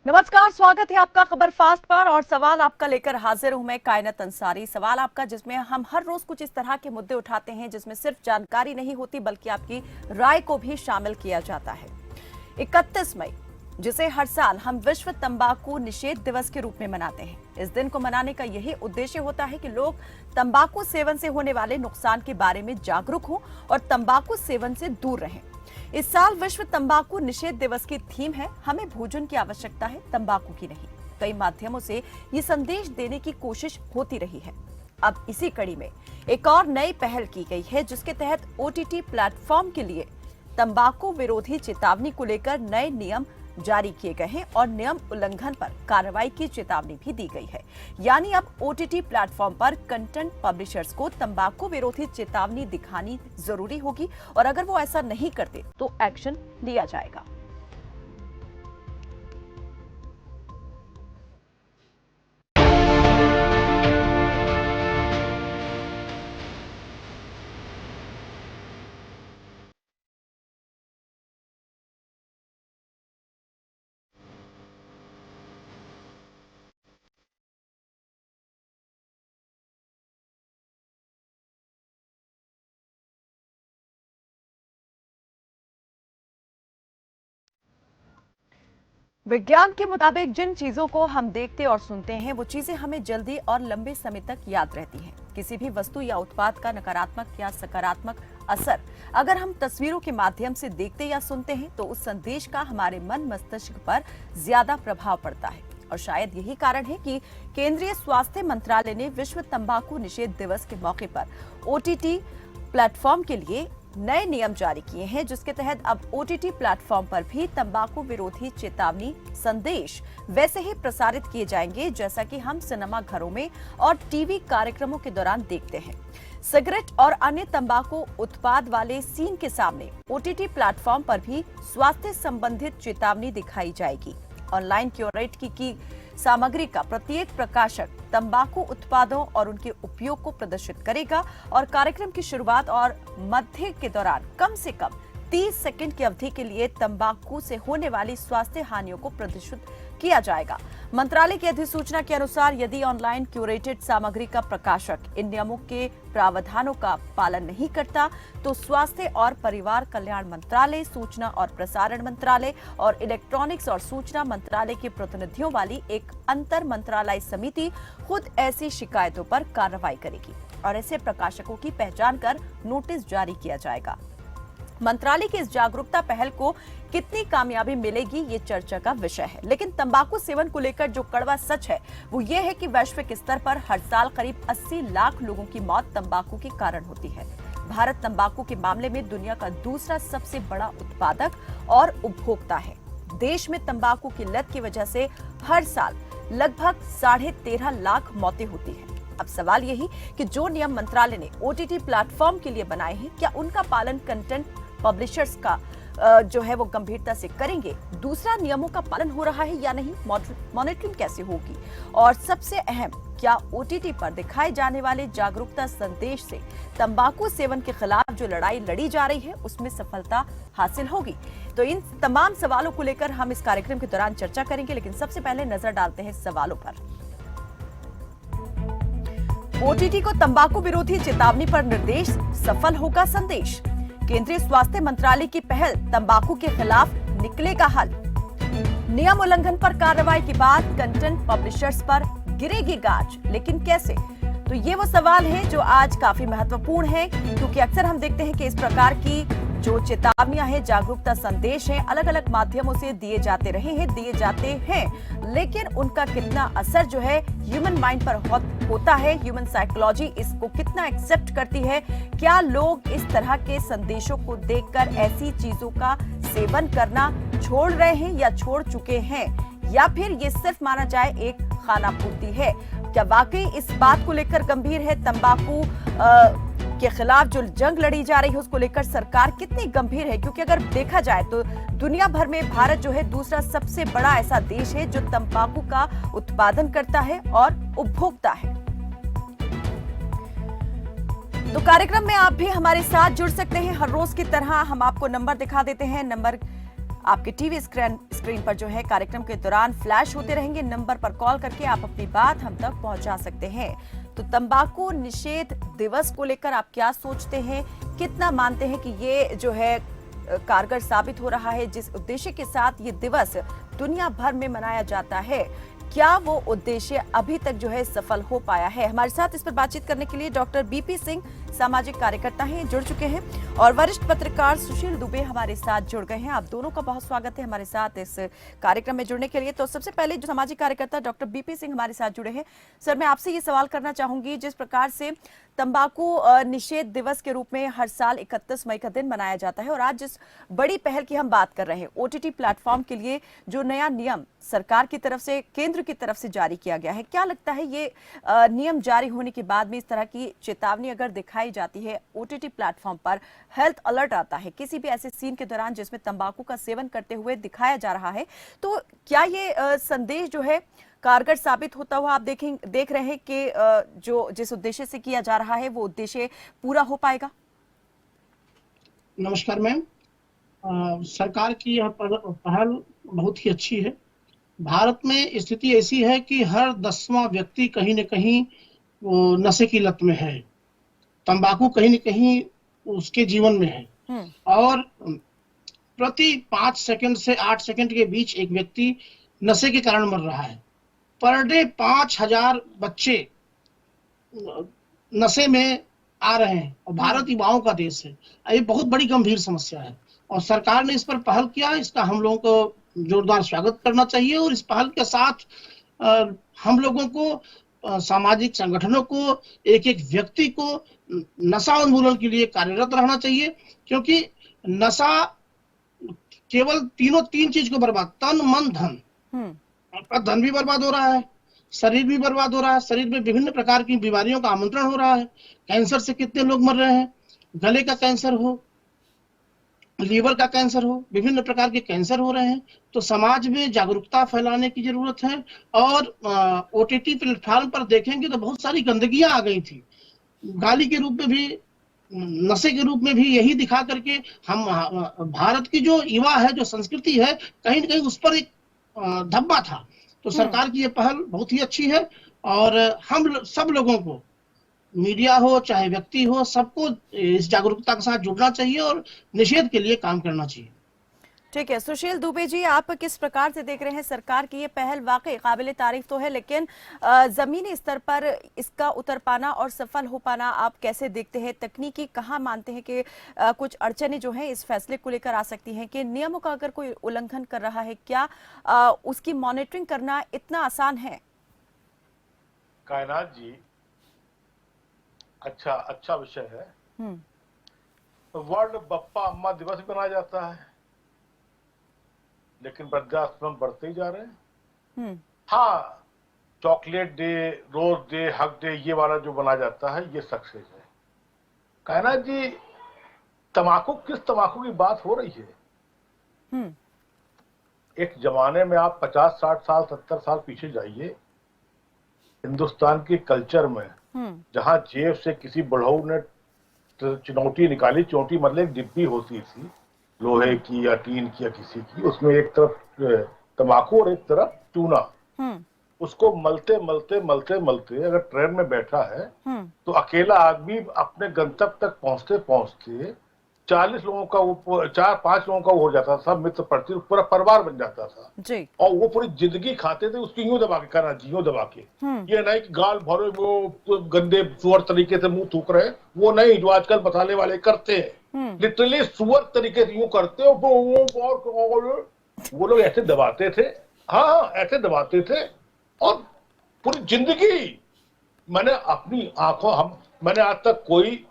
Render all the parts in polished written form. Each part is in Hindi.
नमस्कार, स्वागत है आपका खबर फास्ट पर। और सवाल आपका लेकर हाजिर हूं मैं, कायनात अंसारी। सवाल आपका जिसमें हम हर रोज कुछ इस तरह के मुद्दे उठाते हैं जिसमें सिर्फ जानकारी नहीं होती बल्कि आपकी राय को भी शामिल किया जाता है। 31 मई, जिसे हर साल हम विश्व तंबाकू निषेध दिवस के रूप में मनाते हैं। इस दिन को मनाने का यही उद्देश्य होता है कि लोग तंबाकू सेवन से होने वाले नुकसान के बारे में जागरूक हों और तंबाकू सेवन से दूर रहें। इस साल विश्व तंबाकू निषेध दिवस की थीम है, हमें भोजन की आवश्यकता है, तंबाकू की नहीं। कई माध्यमों से ये संदेश देने की कोशिश होती रही है। अब इसी कड़ी में एक और नई पहल की गई है जिसके तहत ओटीटी प्लेटफॉर्म के लिए तंबाकू विरोधी चेतावनी को लेकर नए नियम जारी किए गए हैं और नियम उल्लंघन पर कार्रवाई की चेतावनी भी दी गई है। यानी अब ओटीटी प्लेटफॉर्म पर कंटेंट पब्लिशर्स को तंबाकू विरोधी चेतावनी दिखानी जरूरी होगी और अगर वो ऐसा नहीं करते तो एक्शन लिया जाएगा। विज्ञान के मुताबिक जिन चीजों को हम देखते और सुनते हैं वो चीजें हमें जल्दी और लंबे समय तक याद रहती हैं। किसी भी वस्तु या उत्पाद का नकारात्मक या सकारात्मक असर अगर हम तस्वीरों के माध्यम से देखते या सुनते हैं तो उस संदेश का हमारे मन मस्तिष्क पर ज्यादा प्रभाव पड़ता है। और शायद यही कारण है कि केंद्रीय स्वास्थ्य मंत्रालय ने विश्व तंबाकू निषेध दिवस के मौके पर ओटीटी प्लेटफॉर्म के लिए नए नियम जारी किए हैं जिसके तहत अब ओटीटी प्लेटफॉर्म पर भी तंबाकू विरोधी चेतावनी संदेश वैसे ही प्रसारित किए जाएंगे जैसा कि हम सिनेमा घरों में और टीवी कार्यक्रमों के दौरान देखते हैं। सिगरेट और अन्य तंबाकू उत्पाद वाले सीन के सामने ओटीटी प्लेटफॉर्म पर भी स्वास्थ्य संबंधित चेतावनी दिखाई जाएगी। ऑनलाइन क्यूरेट की सामग्री का प्रत्येक प्रकाशक तंबाकू उत्पादों और उनके उपयोग को प्रदर्शित करेगा और कार्यक्रम की शुरुआत और मध्य के दौरान कम से कम 30 सेकंड की अवधि के लिए तंबाकू से होने वाली स्वास्थ्य हानियों को प्रदर्शित किया जाएगा। मंत्रालय की अधिसूचना के अनुसार यदि ऑनलाइन क्यूरेटेड सामग्री का प्रकाशक इन नियमों के प्रावधानों का पालन नहीं करता तो स्वास्थ्य और परिवार कल्याण मंत्रालय, सूचना और प्रसारण मंत्रालय और इलेक्ट्रॉनिक्स और सूचना मंत्रालय के प्रतिनिधियों वाली एक अंतर मंत्रालय समिति खुद ऐसी शिकायतों पर कार्रवाई करेगी और ऐसे प्रकाशकों की पहचान कर नोटिस जारी किया जाएगा। मंत्रालय की इस जागरूकता पहल को कितनी कामयाबी मिलेगी ये चर्चा का विषय है, लेकिन तंबाकू सेवन को लेकर जो कड़वा सच है वो ये है कि वैश्विक स्तर पर हर साल करीब 80 लाख लोगों की मौत तंबाकू के कारण होती है। भारत तंबाकू के मामले में दुनिया का दूसरा सबसे बड़ा उत्पादक और उपभोक्ता है। देश में तंबाकू की लत की वजह से हर साल लगभग 13.5 लाख मौतें होती हैं। अब सवाल यही कि जो नियम मंत्रालय ने ओटीटी प्लेटफॉर्म के लिए बनाए हैं क्या उनका पालन कंटेंट पब्लिशर्स का जो है वो गंभीरता से करेंगे? दूसरा, नियमों का पालन हो रहा है या नहीं? मॉनिटरिंग कैसे होगी? और सबसे अहम, क्या ओटीटी पर दिखाए जाने वाले जागरूकता संदेश से तंबाकू सेवन के खिलाफ जो लड़ाई लड़ी जा रही है उसमें सफलता हासिल होगी? तो इन तमाम सवालों को लेकर हम इस कार्यक्रम के दौरान चर्चा करेंगे, लेकिन सबसे पहले नजर डालते हैं सवालों पर। ओटीटी को तंबाकू विरोधी चेतावनी पर निर्देश, सफल होगा संदेश। केंद्रीय स्वास्थ्य मंत्रालय की पहल, तंबाकू के खिलाफ निकलेगा हल। नियम उल्लंघन पर कार्रवाई के बाद कंटेंट पब्लिशर्स पर गिरेगी गाज, लेकिन कैसे? तो ये वो सवाल है जो आज काफी महत्वपूर्ण है, क्योंकि अक्सर हम देखते हैं कि इस प्रकार की जो चेतावनियां हैं, जागरूकता संदेश हैं, अलग अलग माध्यमों से दिए जाते हैं, लेकिन उनका कितना असर जो है ह्यूमन माइंड पर होता है, ह्यूमन साइकोलॉजी इसको कितना एक्सेप्ट करती है? क्या लोग इस तरह के संदेशों को देखकर ऐसी चीजों का सेवन करना छोड़ रहे हैं या छोड़ चुके हैं, या फिर ये सिर्फ माना जाए एक खाना पूर्ति है? क्या वाकई इस बात को लेकर गंभीर है? तंबाकू के खिलाफ जो जंग लड़ी जा रही है उसको लेकर सरकार कितनी गंभीर है? क्योंकि अगर देखा जाए तो दुनिया भर में भारत जो है दूसरा सबसे बड़ा ऐसा देश है जो तंबाकू का उत्पादन करता है और उपभोक्ता है। तो कार्यक्रम में आप भी हमारे साथ जुड़ सकते हैं। हर रोज की तरह हम आपको नंबर दिखा देते हैं। नंबर आपके टीवी स्क्रीन पर जो है कार्यक्रम के दौरान फ्लैश होते रहेंगे। नंबर पर कॉल करके आप अपनी बात हम तक पहुंचा सकते हैं। तो तंबाकू निषेध दिवस को लेकर आप क्या सोचते हैं, कितना मानते हैं कि ये जो है कारगर साबित हो रहा है? जिस उद्देश्य के साथ ये दिवस दुनिया भर में मनाया जाता है, क्या वो उद्देश्य अभी तक जो है सफल हो पाया है? हमारे साथ इस पर बातचीत करने के लिए डॉक्टर बीपी सिंह सामाजिक कार्यकर्ता हैं, जुड़ चुके हैं, और वरिष्ठ पत्रकार सुशील दुबे हमारे साथ जुड़ गए हैं। आप दोनों का बहुत स्वागत है हमारे साथ इस कार्यक्रम में जुड़ने के लिए। तो सबसे पहले जो सामाजिक कार्यकर्ता डॉक्टर बीपी सिंह हमारे साथ जुड़े हैं, सर मैं आपसे ये सवाल करना चाहूंगी, जिस प्रकार से तंबाकू निषेध दिवस के रूप में हर साल 31 मई का दिन मनाया जाता है, और आज जिस बड़ी पहल की हम बात कर रहे हैं, ओटीटी प्लेटफॉर्म के लिए जो नया नियम सरकार की तरफ से, केंद्र की तरफ से जारी किया गया है, क्या लगता है ये नियम जारी होने के बाद में इस तरह की चेतावनी अगर दिखाई जाती है, ओटीटी प्लेटफॉर्म पर हेल्थ अलर्ट आता है किसी भी ऐसे सीन के दौरान जिसमें तंबाकू का सेवन करते हुए दिखाया जा रहा है, तो क्या ये संदेश जो है कारगर साबित होता हुआ आप देख रहे हैं कि जो जिस उद्देश्य से किया जा रहा है वो उद्देश्य पूरा हो पाएगा? नमस्कार मैम। सरकार की यह पहल बहुत ही अच्छी है। भारत में स्थिति ऐसी है कि हर 10वां व्यक्ति कहीं न कहीं वो नशे की लत में है, तंबाकू कहीं न कहीं उसके जीवन में है, और प्रति 5 सेकंड से 8 सेकंड के बीच एक व्यक्ति नशे के कारण मर रहा है। पर डे 5000 बच्चे नशे में आ रहे हैं, और भारत युवाओं का देश है। ये बहुत बड़ी गंभीर समस्या है, और सरकार ने इस पर पहल किया, इसका हम लोगों को जोरदार स्वागत करना चाहिए। और इस पहल के साथ हम लोगों को, सामाजिक संगठनों को, एक एक व्यक्ति को नशा उन्मूलन के लिए कार्यरत रहना चाहिए, क्योंकि नशा केवल तीन चीज को बर्बाद, तन मन धन, आपका धन भी बर्बाद हो रहा है, शरीर भी बर्बाद हो रहा है, शरीर में विभिन्न प्रकार की बीमारियों का आमंत्रण हो रहा है। कैंसर से कितने लोग मर रहे हैं, गले का कैंसर हो, लीवर का कैंसर हो, विभिन्न प्रकार के कैंसर हो रहे हैं। तो समाज में जागरूकता फैलाने की जरूरत है। और ओटीटी प्लेटफॉर्म पर देखेंगे तो बहुत सारी गंदगियां आ गई थी, गाली के रूप में भी, नशे के रूप में भी। यही दिखा करके हम, भारत की जो युवा है, जो संस्कृति है, कहीं न कहीं उस पर एक धब्बा था। तो सरकार की ये पहल बहुत ही अच्छी है, और हम सब लोगों को, मीडिया हो चाहे व्यक्ति हो, सबको इस जागरूकता के साथ जुड़ना चाहिए और निषेध के लिए काम करना चाहिए। ठीक है, सुशील दुबे जी, आप किस प्रकार से देख रहे हैं सरकार की ये पहल? वाकई काबिले तारीफ तो है, लेकिन जमीनी स्तर पर इसका उतर पाना और सफल हो पाना आप कैसे देखते हैं? तकनीकी कहाँ मानते हैं कि कुछ अड़चने जो हैं इस फैसले को लेकर आ सकती हैं, कि नियमों का अगर कोई उल्लंघन कर रहा है, क्या उसकी मॉनिटरिंग करना इतना आसान है? कायनात जी, अच्छा विषय है। वर्ल्ड बप्पा अम्मा दिवस भी मनाया जाता है, लेकिन वृद्धाश्रम बढ़ते ही जा रहे हैं। हाँ, chocolate day, rose day, hug day, ये वाला जो मनाया जाता है, ये सक्सेस है। कायनात जी, किस तम्बाकू की बात हो रही है? एक जमाने में आप 50, 60 साल, 70 साल पीछे जाइए, हिंदुस्तान के कल्चर में, जहां जेब से किसी बुढ़ऊ ने चिनौटी निकाली, चोटी मतलब एक डिब्बी होती थी लोहे की या टीन की या किसी की, उसमें एक तरफ तंबाकू और एक तरफ चूना, उसको मलते मलते अगर ट्रेन में बैठा है तो अकेला आदमी अपने गंतव्य तक पहुंचते 40 लोगों का, वो 4-5 लोगों का वो हो जाता था, मित्र परिचित, पूरा परिवार बन जाता था जी। और वो पूरी जिंदगी खाते थे उसकी यूं दबा के, करना यूं दबा के, ये नहीं कि गाल भरे वो गंदे सुअर तरीके से मुंह थूक रहे, वो नहीं जो आजकल मसाले वाले करते हैं, लिटरली सुअर तरीके से यूं करते हो, वो लोग ऐसे दबाते थे। हाँ, ऐसे दबाते थे, और पूरी जिंदगी मैंने अपनी आंखों, मैंने आज तक कोई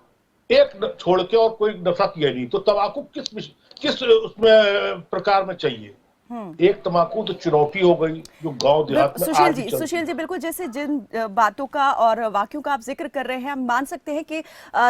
एक छोड़ के और कोई नशा किया नहीं। तो तंबाकू किस उसमें प्रकार में चाहिए? एक तंबाकू तो चुनौती हो गई जो गांव देहात में। सुशील जी, बिल्कुल जैसे जिन बातों का और वाक्यों का आप जिक्र कर रहे हैं, हम मान सकते हैं कि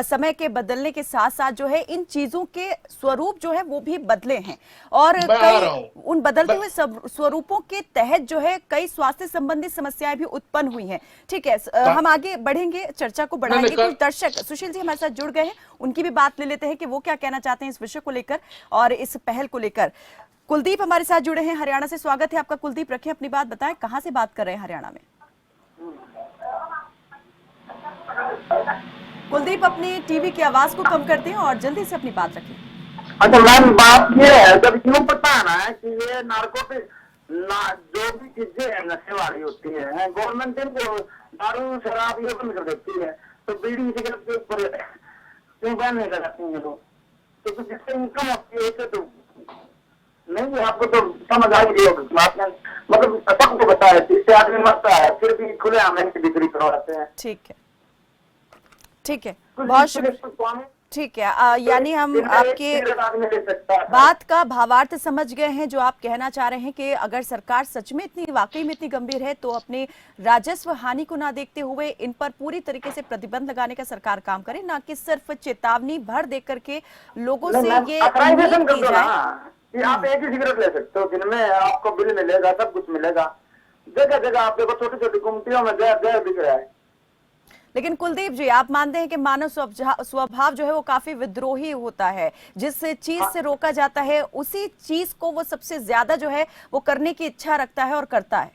समय के बदलने के साथ साथ जो है इन चीजों के स्वरूप जो है वो भी बदले हैं, और कई उन बदलते हुए स्वरूपों के तहत जो है कई स्वास्थ्य संबंधी समस्याएं भी उत्पन्न हुई हैं। ठीक है, हम आगे बढ़ेंगे, चर्चा को बढ़ाएंगे। कुछ दर्शक सुशील जी हमारे साथ जुड़ गए हैं, उनकी भी बात ले लेते हैं कि वो क्या कहना चाहते हैं इस विषय को लेकर और इस पहल को लेकर। कुलदीप हमारे साथ जुड़े हैं हरियाणा से। स्वागत है आपका कुलदीप, रखें अपनी बात, बताएं कहां से बात कर रहे हैं हरियाणा में। कुलदीप अपनी टीवी की आवाज को कम कर दें और जल्दी से अपनी बात रखें। अच्छा मैम, बात ये है, जब यूँ पता है ना कि ये नार्कोटिक जो भी चीजें हैं नशे वाली होती है, गवर्नमेंट इनको दारू शराब ये बंद कर देती है, तो बीड़ी सिगरेट के ऊपर क्यों बैन नहीं कर सकती है लोग? क्योंकि जिससे इनकम होती है तो नहीं, आपको तो समझ आ गई होगी बात में, मतलब सबको बताया इससे आदमी मरता है फिर भी खुले आम की बिक्री करवाते हैं। ठीक है, ठीक है, बहुत शुक्रिया। ठीक है, यानी हम आपके बात का भावार्थ समझ गए हैं। जो आप कहना चाह रहे हैं कि अगर सरकार सच में इतनी वाकई में इतनी गंभीर है तो अपने राजस्व हानि को ना देखते हुए इन पर पूरी तरीके से प्रतिबंध लगाने का सरकार काम करे, ना कि सिर्फ चेतावनी भर दे करके लोगों से ये उम्मीद की जाए कि आप एक ही सिगरेट ले सकते हो, जिनमें आपको बिल मिलेगा, सब कुछ मिलेगा। जगह जगह आप देखो छोटी छोटी गुमटियों में जहर बिक रहा है। लेकिन कुलदीप जी, आप मानते हैं कि मानव स्वभाव जो है वो काफी विद्रोही होता है। जिस चीज से रोका जाता है उसी चीज को वो सबसे ज्यादा जो है वो करने की इच्छा रखता है और करता है।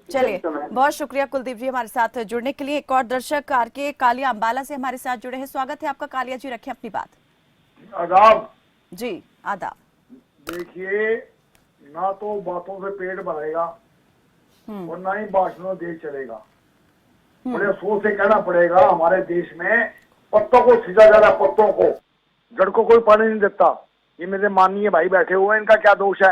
चलिए, बहुत शुक्रिया कुलदीप जी हमारे साथ जुड़ने के लिए। एक और दर्शक आरके कालिया अंबाला से हमारे साथ जुड़े हैं। स्वागत है आपका कालिया जी, रखें अपनी बात। आदाब जी, आदाब। देखिए, ना तो बातों से पेट भरेगा और ना ही भाषणों देश चलेगा। बड़े सोच से कहना पड़ेगा, हमारे देश में पत्तों को सीधा ज्यादा, पत्तों को, जड़ को कोई पानी नहीं देता। ये मेरे माननीय भाई बैठे हुए हैं, इनका क्या दोष है?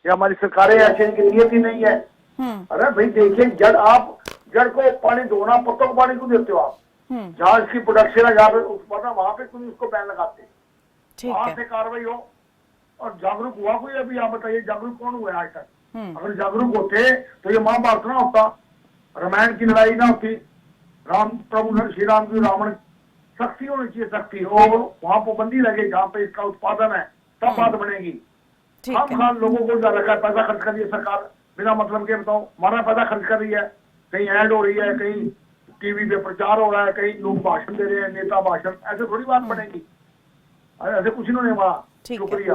ये हमारी सरकारें ऐसी, इनकी नीयत ही नहीं है। अरे भाई देखिए, जड़ को पानी दो ना, पत्तों को पानी क्यों देते हो आप? जहाँ इसकी प्रोडक्शन है, जहाँ पे उत्पादन, वहां पे क्यों उसको बैन लगाते? वहां से कार्रवाई हो और जागरूक हुआ कोई? अभी आप बताइए, जागरूक कौन हुआ आज तक? अगर जागरूक होते तो ये महाभारत ना होता, रामायण की लड़ाई ना होती, राम प्रभु श्री राम की रावण। सख्ती होनी चाहिए, सख्ती, और वहां पाबंदी लगे जहाँ पे इसका उत्पादन है, तब बात बनेगी। हम लोगों को ज्यादा पैसा खर्च कर रही है सरकार बिना मतलब के। बताओ, हमारा पैसा खर्च कर रही है, कहीं ऐड हो रही है, कहीं टीवी पे प्रचार हो रहा है, कहीं लोग भाषण दे रहे हैं, नेता भाषण, ऐसे थोड़ी बात बनेगी। ऐसे कुछ इन्होंने हमारा। शुक्रिया।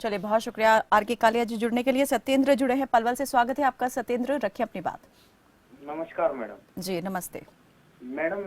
चलिए, बहुत शुक्रिया आरके कालिया जी जुड़ने के लिए। सत्येंद्र जुड़े हैं पलवल से। स्वागत है आपका सत्येंद्र, रखिए अपनी बात। नमस्कार मैडम। जी नमस्ते मैडम,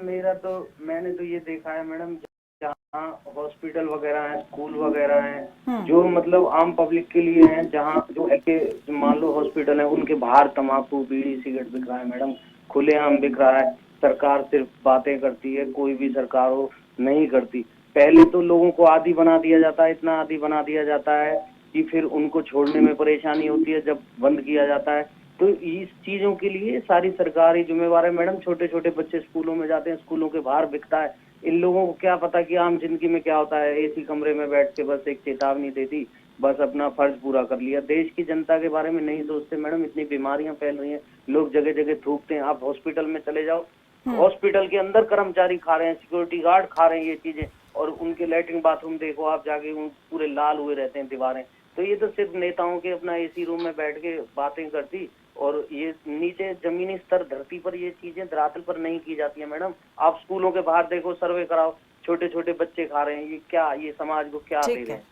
मैंने तो ये देखा है मैडम, जहाँ हॉस्पिटल वगैरह हैं, स्कूल वगैरह हैं, जो मतलब आम पब्लिक के लिए हैं, जहाँ जो ऐसे मान लो हॉस्पिटल है, उनके बाहर तम्बाकू बीड़ी सिगरेट बिक रहा है मैडम, खुलेआम बिक रहा है। सरकार सिर्फ बातें करती है, कोई भी सरकार हो नहीं करती। पहले तो लोगों को आदी बना दिया जाता है, इतना आदी बना दिया जाता है कि फिर उनको छोड़ने में परेशानी होती है जब बंद किया जाता है। तो इस चीजों के लिए सारी सरकारी जिम्मेवार है मैडम। छोटे छोटे बच्चे स्कूलों में जाते हैं, स्कूलों के बाहर बिकता है। इन लोगों को क्या पता कि आम जिंदगी में क्या होता है। एसी कमरे में बैठ के बस एक चेतावनी दे दी, बस अपना फर्ज पूरा कर लिया। देश की जनता के बारे में नहीं सोचते मैडम। इतनी बीमारियां फैल रही हैं, लोग जगह जगह थूकते हैं। आप हॉस्पिटल में चले जाओ, हॉस्पिटल के अंदर कर्मचारी खा रहे हैं, सिक्योरिटी गार्ड खा रहे हैं ये चीजें, और उनके लेटरिन बाथरूम देखो आप जाके, पूरे लाल हुए रहते हैं दीवारें। तो ये तो सिर्फ नेताओं के अपना एसी रूम में बैठ के बातें करती, और ये नीचे जमीनी स्तर धरती पर ये चीजें धरातल पर नहीं की जाती है मैडम। आप स्कूलों के बाहर देखो, सर्वे कराओ, छोटे छोटे बच्चे खा रहे हैं। ये क्या, ये समाज को क्या दे रहे हैं?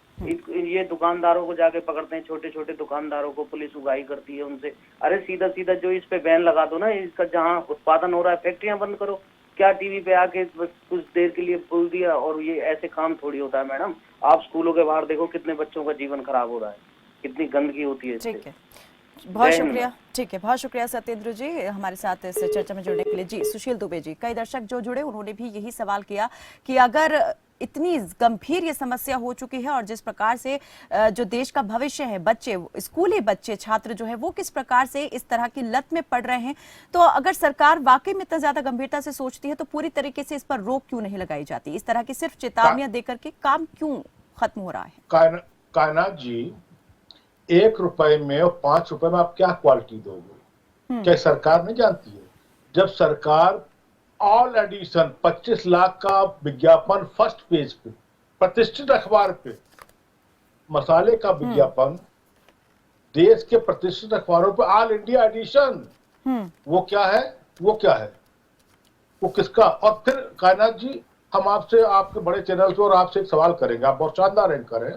ये दुकानदारों को जाके पकड़ते हैं, छोटे छोटे दुकानदारों को पुलिस उगाही करती है उनसे। अरे सीधा सीधा जो इस पे बैन लगा दो ना, इसका जहाँ उत्पादन हो रहा है फैक्ट्रियां बंद करो। क्या टीवी पे आके बस कुछ देर के लिए बोल दिया, और ये ऐसे काम थोड़ी होता है मैडम। आप स्कूलों के बाहर देखो, कितने बच्चों का जीवन खराब हो रहा है, कितनी गंदगी होती है। ठीक है, बहुत शुक्रिया। ठीक है, बहुत शुक्रिया सत्येंद्र जी हमारे साथ इस चर्चा में जुड़ने के लिए। जी सुशील दुबे जी, कई दर्शक जो जुड़े उन्होंने भी यही सवाल किया कि अगर इतनी गंभीर ये समस्या हो चुकी है और जिस प्रकार से जो देश का भविष्य है, बच्चे, स्कूली बच्चे, छात्र जो है वो किस प्रकार से इस तरह की लत में पड़ रहे हैं, तो अगर सरकार वाकई में इतना ज्यादा गंभीरता से सोचती है तो पूरी तरीके से इस पर रोक क्यों नहीं लगाई जाती? इस तरह की सिर्फ चेतावनियां देकर के काम क्यों खत्म हो रहा है? कायनात जी, 1 रुपए में और 5 रुपए में आप क्या क्वालिटी दोगे? क्या सरकार नहीं जानती है? जब सरकार ऑल एडिशन 25 लाख का विज्ञापन फर्स्ट पेज पे, प्रतिष्ठित अखबार पे, मसाले का विज्ञापन देश के प्रतिष्ठित अखबारों पे, ऑल इंडिया एडिशन, वो क्या है? वो क्या है? वो किसका? और फिर कायनात जी, हम आपसे, आपके बड़े चैनल से और आपसे एक सवाल करेंगे, आप बहुत शानदार एंकर हैं।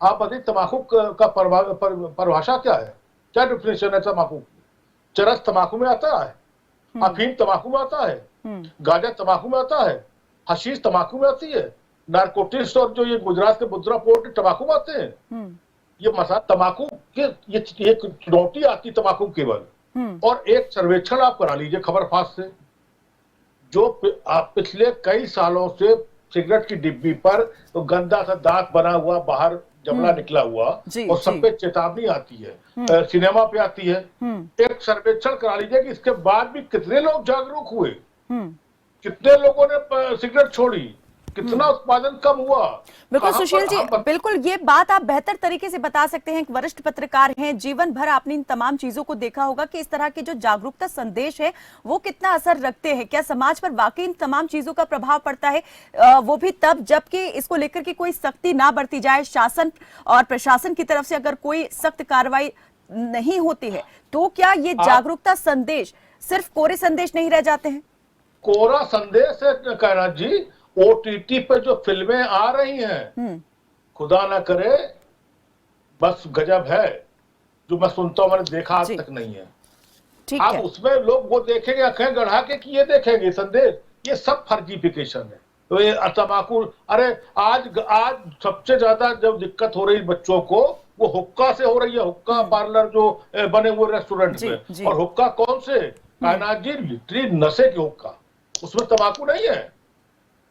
आप बताइए तम्बाकू का परिभाषा क्या है, क्या डिफिनेशन है तम्बाकू की? चरस तम्बाकू में आता है, अफीम तम्बाकू में आता है, गांजा तम्बाकू में आता है, हशीश तम्बाकू में आती है, नारकोटिक्स और जो ये गुजरात के बुद्रा पोर्ट तम्बाकू में आते हैं। ये मसा तम्बाकू के ये चुनौती आती तम्बाकू केवल। और एक सर्वेक्षण आप करा लीजिए खबरफाश से, जो पिछले कई सालों से सिगरेट की डिब्बी पर तो गंदा सा दाग बना हुआ बाहर जमना निकला हुआ और सब पे चेतावनी आती है, सिनेमा पे आती है। एक सर्वेक्षण करा लीजिए कि इसके बाद भी कितने लोग जागरूक हुए, कितने लोगों ने सिगरेट छोड़ी, कितना उत्पादन कम हुआ। बिल्कुल सुशील जी, बिल्कुल ये बात आप बेहतर तरीके से बता सकते हैं। एक वरिष्ठ पत्रकार हैं, जीवन भर आपने इन तमाम चीजों को देखा होगा कि इस तरह के जो जागरूकता संदेश है वो कितना असर रखते हैं। क्या समाज पर वाकई इन तमाम चीजों का प्रभाव पड़ता है, वो भी तब जबकि इसको लेकर के कोई सख्ती ना बरती जाए, शासन और प्रशासन की तरफ से अगर कोई सख्त कार्रवाई नहीं होती है, तो क्या ये जागरूकता संदेश सिर्फ कोरे संदेश नहीं रह जाते हैं? कोरा संदेश है कहना जी। ओटीटी पे जो फिल्में आ रही हैं, खुदा ना करे, बस गजब है। जो मैं सुनता हूं, मैंने देखा आज तक नहीं है। अब उसमें लोग वो देखेंगे आंखें गढ़ा के कि ये देखेंगे संदेश, ये सब फर्जीफिकेशन है। तो ये तम्बाकू, अरे आज सबसे ज्यादा जब दिक्कत हो रही बच्चों को वो हुक्का से हो रही है। हुक्का पार्लर जो बने हुए रेस्टोरेंट में, और हुक्का कौन से कायनात जी, लिटरी नशे के हुक्का, उसमें तम्बाकू नहीं है।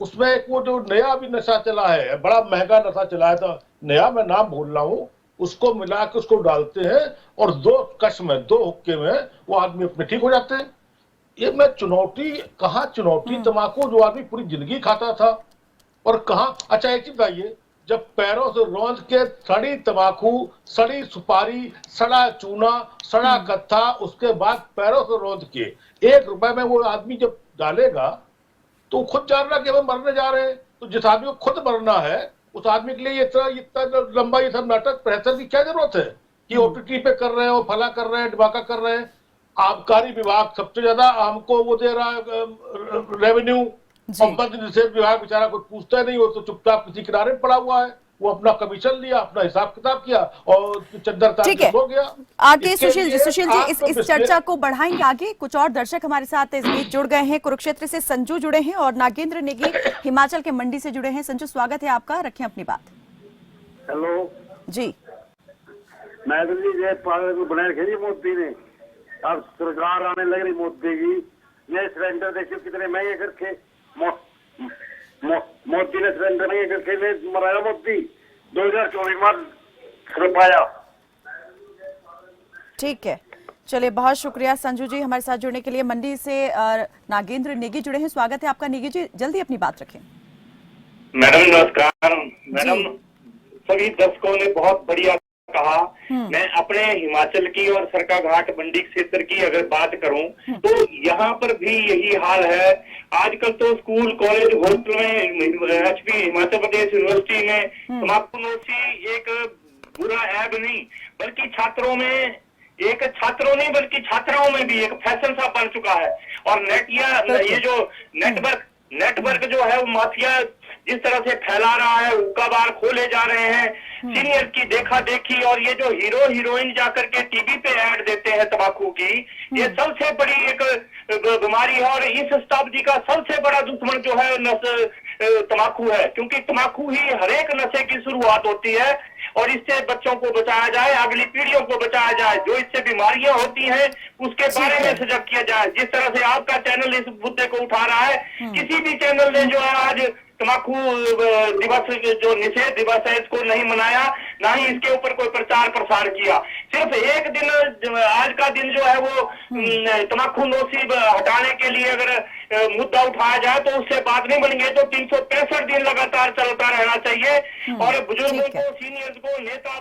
उसमें एक वो जो नया भी नशा चला है, बड़ा महंगा नशा चला है, तो नया मैं नाम भूल रहा हूँ, उसको मिला के उसको डालते हैं और 2 कश में 2 हुक्के में वो आदमी अपने ठीक हो जाते हैं। ये मैं चुनौती, कहाँ चुनौती तम्बाकू जो आदमी पूरी जिंदगी खाता था, और कहाँ। अच्छा एक चीज बताइए, जब पैरों से रौंद के सड़ी तम्बाकू, सड़ी सुपारी, सड़ा चूना, सड़ा कत्था, उसके बाद पैरों से रौंद के 1 रुपए में वो आदमी जब डालेगा तो खुद जान रहा कि हम मरने जा रहे हैं। तो जिस आदमी को खुद मरना है, उस आदमी के लिए इतना लंबा ये सब नाटक प्रहसन की क्या जरूरत है कि ओटीटी पे कर रहे हैं, फला कर रहे हैं, ढिमाका कर रहे हैं। आबकारी विभाग सबसे ज्यादा हमको वो दे रहा है रेवेन्यू, और मद्य निषेध विभाग बेचारा कुछ पूछता नहीं, हो तो चुपचाप किसी किनारे में पड़ा हुआ है। वो अपना कमीशन लिया, अपना हिसाब किताब किया और चद्दर तार हो गया। आगे सुशील जी इस चर्चा को बढ़ाएंगे आगे। कुछ और दर्शक हमारे साथ इस बीच जुड़ गए हैं। कुरुक्षेत्र से संजू जुड़े हैं और नागेंद्र नेगी हिमाचल के मंडी से जुड़े हैं। संजू, स्वागत है आपका, रखें अपनी बात। हेलो जी, मैं तो जी पागल को बनाए रखे मोदी ने। अब सरकार आने लग रही मोदी की, ये सिलेंडर देखिए कितने महंगे करके मोदी ने सिलेंडर महंगे करके मराया। मोदी 2024 में रुपया। ठीक है, चलिए बहुत शुक्रिया संजू जी हमारे साथ जुड़ने के लिए। मंडी से नागेंद्र नेगी जुड़े हैं, स्वागत है आपका। नेगी जी, जल्दी अपनी बात रखें। मैडम नमस्कार। मैडम, सभी दर्शकों ने बहुत बढ़िया कहा। मैं अपने हिमाचल की और सरकाघाट मंडी क्षेत्र की अगर बात करूं तो यहाँ पर भी यही हाल है। आजकल तो स्कूल, कॉलेज, हॉस्टल में, एचपी हिमाचल प्रदेश यूनिवर्सिटी में तम्बाकूनोशी एक बुरा ऐब नहीं, बल्कि छात्रों में भी एक फैशन सा बन चुका है। और ये जो नेटवर्क जो है वो माफिया जिस तरह से फैला रहा है, हुक्का बार खोले जा रहे हैं, सीनियर की देखा देखी, और ये जो हीरो हीरोइन जाकर के टीवी पे ऐड देते हैं तम्बाकू की, ये सबसे बड़ी एक बीमारी है। और इस शताब्दी का सबसे बड़ा दुश्मन जो है तम्बाकू है, क्योंकि तम्बाकू ही हरेक नशे की शुरुआत होती है। और इससे बच्चों को बचाया जाए, अगली पीढ़ियों को बचाया जाए, जो इससे बीमारियां होती हैं उसके बारे में सजग किया जाए। जिस तरह से आपका चैनल इस मुद्दे को उठा रहा है, किसी भी चैनल ने जो है आज तम्बाकू दिवस, जो निषेध दिवस है, इसको नहीं मनाया, ना ही इसके ऊपर कोई प्रचार प्रसार किया। सिर्फ एक दिन, आज का दिन जो है वो तम्बाकूनोशी हटाने के लिए अगर मुद्दा उठाया जाए तो उससे बात नहीं बनेंगे। तो 365 दिन लगातार चलता रहना चाहिए। और बुजुर्गों को, सीनियर्स को, नेता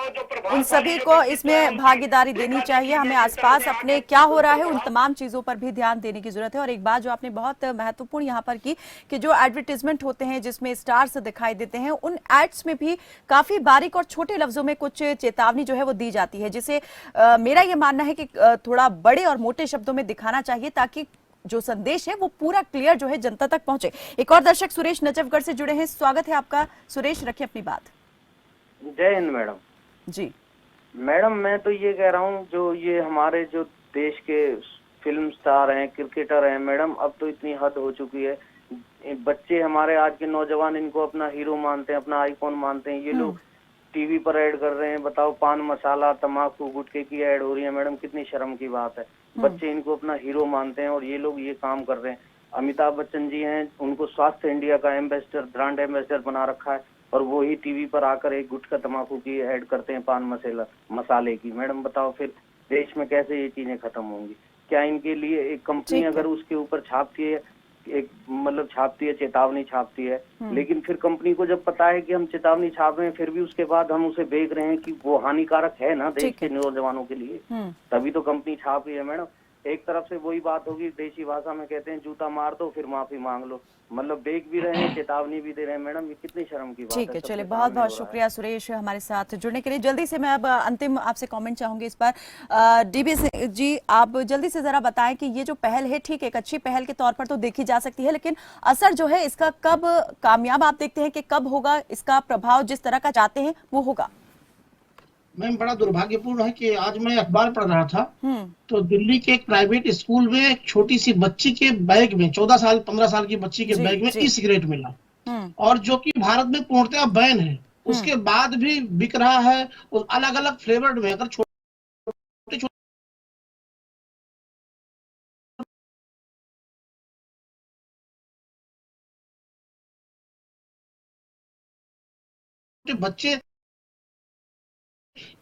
जो प्रभाव, उन सभी को इसमें भागीदारी देनी चाहिए। हमें आसपास अपने क्या हो रहा है उन तमाम चीजों पर भी ध्यान देने की जरूरत है। और एक बात जो आपने बहुत महत्वपूर्ण यहाँ पर की कि जो एडवर्टीजमेंट होते हैं जिसमें स्टार्स दिखाई देते हैं, उन एड्स में भी काफी बारीक और छोटे लफ्जों में कुछ चेतावनी जो है वो दी जाती है, जिसे मेरा ये मानना है कि थोड़ा बड़े और मोटे शब्दों में दिखाना चाहिए ताकि जो संदेश है वो पूरा क्लियर जो है जनता तक पहुंचे। एक और दर्शक सुरेश नजफगढ़ से जुड़े हैं, स्वागत है आपका। सुरेश, रखें अपनी बात। जय हिंद मैडम। जी मैडम मैं तो ये कह रहा हूँ, जो ये हमारे जो देश के फिल्म स्टार हैं, क्रिकेटर हैं मैडम, अब तो इतनी हद हो चुकी है। बच्चे हमारे आज के नौजवान इनको अपना हीरो मानते हैं, अपना आइकॉन मानते हैं। ये लोग टीवी पर ऐड कर रहे हैं, बताओ पान मसाला तम्बाकू गुटखे की ऐड हो रही है मैडम, कितनी शर्म की बात है। बच्चे इनको अपना हीरो मानते हैं और ये लोग ये काम कर रहे हैं। अमिताभ बच्चन जी हैं, उनको स्वास्थ्य इंडिया का एम्बेसडर, ब्रांड एम्बेसडर बना रखा है, और वो ही टीवी पर आकर एक गुटखा तम्बाकू की ऐड करते हैं, पान मसाले की। मैडम बताओ फिर देश में कैसे ये चीजें खत्म होंगी? क्या इनके लिए एक कंपनी अगर उसके ऊपर छापती है, एक मतलब छापती है, चेतावनी छापती है, लेकिन फिर कंपनी को जब पता है कि हम चेतावनी छाप रहे हैं, फिर भी उसके बाद हम उसे बेच रहे हैं कि वो हानिकारक है ना देश के नौजवानों के लिए, तभी तो कंपनी छाप रही है मैडम। एक तरफ से वही बात होगी, देसी भाषा में कहते हैं जूता मार दो फिर माफी मांग लो, मतलब बेच भी रहे हैं, चेतावनी भी दे रहे हैं मैडम, ये कितनी शर्म की बात है। ठीक है, चलिए बहुत बहुत शुक्रिया सुरेश हमारे साथ जुड़ने के लिए। जल्दी से मैं अब अंतिम आपसे कमेंट चाहूंगी इस पर। डीबी जी, आप जल्दी से जरा बताएं कि ये जो पहल है, ठीक एक अच्छी पहल के तौर पर तो देखी जा सकती है, लेकिन असर जो है इसका कब कामयाब आप देखते हैं कि कब होगा, इसका प्रभाव जिस तरह का चाहते हैं वो होगा? मैम बड़ा दुर्भाग्यपूर्ण है कि आज मैं अखबार पढ़ रहा था, तो दिल्ली के एक प्राइवेट स्कूल में एक छोटी सी बच्ची के बैग में, 14 साल 15 साल की बच्ची के बैग में ई सिगरेट मिला, और जो कि भारत में पूर्णतः बैन है, उसके बाद भी बिक रहा है अलग अलग फ्लेवर्ड में। अगर छोटे छोटे बच्चे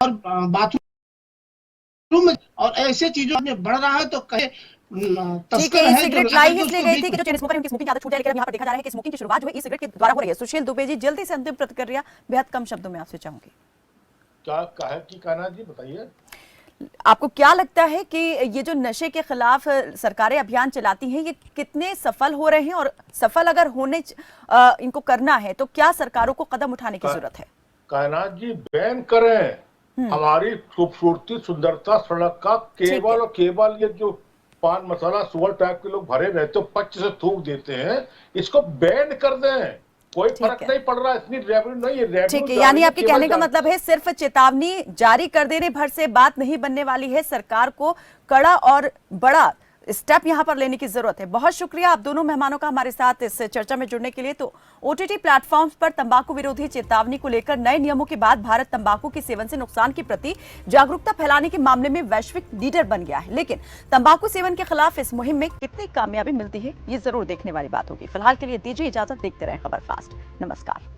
और बाथरूम में और ऐसे चीजों में बढ़ रहा है, तो कहे तस्कर है जो सिगरेट ला लाई करके इसलिए उसको गई थी बेच। कि जो चेन स्मोकर है उनकी स्मोकिंग आदत छूट जाए, लेकिन अब यहाँ पर देखा जा रहा है कि स्मोकिंग की शुरुआत जो है ई सिगरेट के द्वारा हो रही है। सुशील दुबे जी, जल्दी से अंतिम प्रतिक्रिया बेहद कम शब्दों में आपसे चाहूंगी। क्या कहे कि कहना जी, बताइए। आपको क्या लगता है कि ये जो नशे के खिलाफ सरकारें अभियान चलाती हैं, ये कितने सफल हो रहे हैं, और सफल अगर होने इनको करना है तो क्या सरकारों को कदम उठाने की जरूरत है? कायनात जी, बैन करें हमारी खूबसूरती सुंदरता सड़क का, केवल और केवल ये जो पान मसाला सुअर टाइप के लोग भरे रहते हो, पच्च से थूक देते हैं, इसको बैन कर दें, कोई फर्क नहीं पड़ रहा, इतनी रेवेन्यू नहीं है। ठीक है, यानी आपके कहने का मतलब है सिर्फ चेतावनी जारी कर देने भर से बात नहीं बनने वाली है, सरकार को कड़ा और बड़ा स्टेप यहां पर लेने की जरूरत है। बहुत शुक्रिया आप दोनों मेहमानों का हमारे साथ इस चर्चा में जुड़ने के लिए। तो ओटीटी प्लेटफॉर्म्स पर तंबाकू विरोधी चेतावनी को लेकर नए नियमों के बाद भारत तंबाकू के सेवन से नुकसान के प्रति जागरूकता फैलाने के मामले में वैश्विक लीडर बन गया है, लेकिन तंबाकू सेवन के खिलाफ इस मुहिम में कितनी कामयाबी मिलती है ये जरूर देखने वाली बात होगी। फिलहाल के लिए दीजिए इजाजत, देखते रहें खबर फास्ट। नमस्कार।